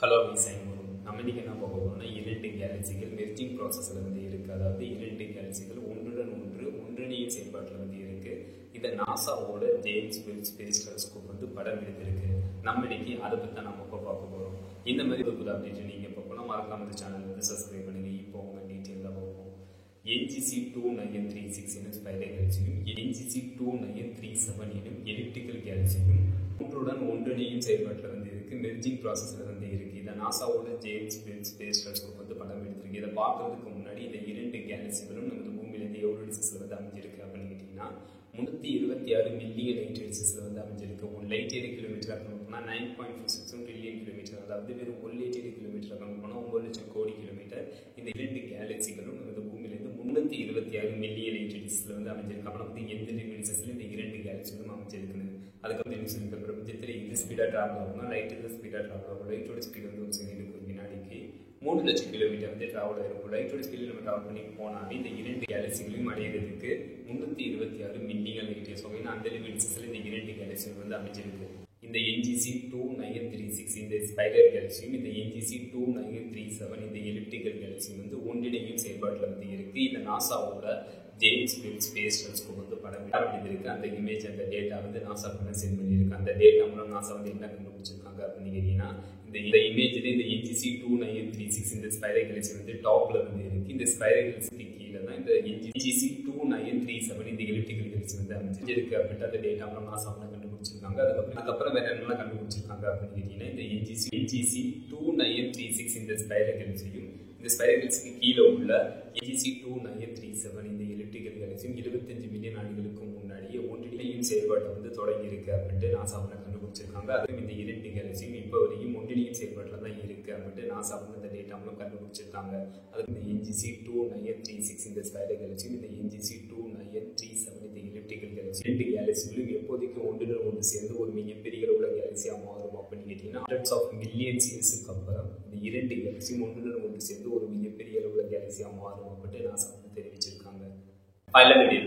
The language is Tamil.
ஹலோ நம்ம இன்னைக்கு என்ன பார்க்க போறோம்னா இரண்டு கேலக்சிகள் மெர்ஜிங் ப்ராசஸ்ல இருக்கு. அதாவது இரண்டு கேலக்சிகள் ஒன்றுடன் ஒன்று ஒன்றிணைய செயல்பாட்டில் இருக்கு. இதை நாசாவோட ஜேம்ஸ் வெப் ஸ்பேஸ் டெலஸ்கோப் படம் எடுத்திருக்கு. நம்ம இன்னைக்கு அதை பற்றி நம்ம பார்க்க போறோம். இந்த மாதிரி புது அப்டேட் நீங்க பார்க்கணும், மறக்காம இந்த சேனல் சப்ஸ்கிரைப் பண்ணுங்க. இப்போ உங்க டீட்டெயிலாக பார்ப்போம். NGC-2936 எனும் ஸ்பைரல் கேலக்சியும் NGC-2937 எனும் எலிப்டிக்கல் கேலக்சியும் ஒன்றுடன் ஒன்றிணையும் செயல்பாட்டில் இருக்கு. மெர்ஜிங் ப்ராசஸ்ல இருக்கு. இதை நாசாவோட ஜேம்ஸ் வெப் ஸ்பேஸ் டெலஸ்கோப் படம் எடுத்திருக்கு. இதை பார்க்கறதுக்கு முன்னாடி இந்த இரண்டு கேலக்சிகளும் நமது பூமியிலிருந்து எவ்வளவு டிஸ்டன்ஸ்ல அமைஞ்சிருக்கு அப்படின்னு கேட்டீங்கன்னா 326 மில்லியன் லைட் இயர்ஸ்ல அமைஞ்சிருக்கு. ஒரு லைட் இயர் கிலோமீட்டர் கணக்குனா 9.56 ட்ரில்லியன் கிலோமீட்டர், அதாவது வெறும் ஒரு லைட் இயர் கிலோமீட்டர் கணக்குனா 9 லட்சம் கோடி கிலோமீட்டர். இந்த இரண்டு கேலக்சிகளும் நமது பூமியிலிருந்து 326 மில்லியன் லைட் இயர்ஸ்ல அமைஞ்சிருக்கு. ஆனால் எந்த டிமென்ஷன்ஸ்ல இந்த இரண்டு கேலக்சிகளும் அமைஞ்சிருக்கு. அதுக்கப்புறம் என்ன சொல்லி பிரபஞ்சத்தில் இது ஸ்பீடாக ட்ராவல் ஆகும்னா லைட்டோட ஸ்பீடாக ட்ராவல் ஆகும். லைட்டோட ஸ்பீட் ஒரு செகண்டுக்கு ஒரு வினாடிக்கு 3 லட்சம் கிலோமீட்டர் ட்ராவல் ஆகிருக்கும். லைட்டோட ஸ்பீடில் நம்ம ட்ராவல் பண்ணி போனாலே இந்த இரண்டு கேலக்சிகளையும் அடையிறதுக்கு 326 மில்லியன் லைட் இயர்ஸ் ஆகும். அந்த டிமென்ஷன்ஸ்ல இந்த இரண்டு கேலக்சிகள் அமைஞ்சிருக்கு. இந்த NGC-2936 இந்த ஸ்பைரல் கேலக்சியும் இந்த NGC-2937 இந்த எலிப்டிக்கல் கேலக்சியும் ஒன்றிணையும் செயல்பாட்டில் இருக்கு. இந்த நாசாவோட ஜேம்ஸ் வெப் ஸ்பேஸ் டெலஸ்கோப் படம் எடுத்திருக்கு. அந்த இமேஜ் அந்த டேட்டா நாசா சென்ட் பண்ணியிருக்கு. அந்த டேட்டா மூலம் நாசா என்ன கண்டுபிடிச்சிருக்காங்க அப்படின்னு கேட்டீங்கன்னா, இந்த இமேஜ்ல இந்த NGC-2936 இந்த ஸ்பைரல் கேலக்சி டாப்ல இருக்கு. இந்த ஸ்பைரல் கேலக்சிக்கு கீழே தான் இந்த NGC-2937 இந்த எலிப்டிக்கல் கேலக்சி அமைஞ்சிருக்கு அப்படின்ட்டு அந்த டேட்டா மூலம் நாசா கண்டுபிடிச்சிருக்காங்க. அதுக்கப்புறம் வேற என்ன கண்டுபிடிச்சிருக்காங்க அப்படின்னு கேட்டீங்கன்னா, இந்த NGC-2936 இந்த ஸ்பைரல் கேலக்சியும் இந்த ஸ்பைரல் கேலக்சிக்கு கீழே உள்ள NGC-2937 இந்த எலிப்டிக்கல் கேலக்சியும் 25 மில்லியன் ஆண்டுகளுக்கு முன்னாடியே ஒன்றிணையும் செயல்பாட்டை தொடங்கி இருக்கு அப்படின்ட்டு நாசா கண்டுபிடிச்சிருக்காங்க. அதுவும் இந்த இரண்டு கேலக்சியும் இப்போ வரைக்கும் ஒன்றிணையும் செயல்பாட்டில் தான் இருக்கு அப்படின்ட்டு நாசா இந்த டேட்டா மூலம் கண்டுபிடிச்சிருக்காங்க. அதுக்கு இந்த NGC-2936 இந்த ஸ்பைரல் கேலக்சியும் இந்த NGC-2937 இந்த எலிப்டிக்கல் கேலக்சி ரெண்டு கேலக்சிகளும் எப்போதைக்கு ஒன்றுடன் ஒன்று சேர்ந்து ஒரு மிகப்பெரிய அளவுல கேலக்சியா மாறும் அப்படின்னு கேட்டீங்கன்னா, ஹண்ட்ரட்ஸ் ஆஃப் மில்லியன்ஸ் இயர்ஸுக்கு அப்புறம் இந்த இரண்டு கேலக்சியும் ஒன்றுடன் ஒன்று சேர்ந்து ஒரு மிகப்பெரிய அளவுல கேலக்சியா மாறும் அப்படின்ட்டு நாசா தெரிவிச்சிருக்காங்க. I love it.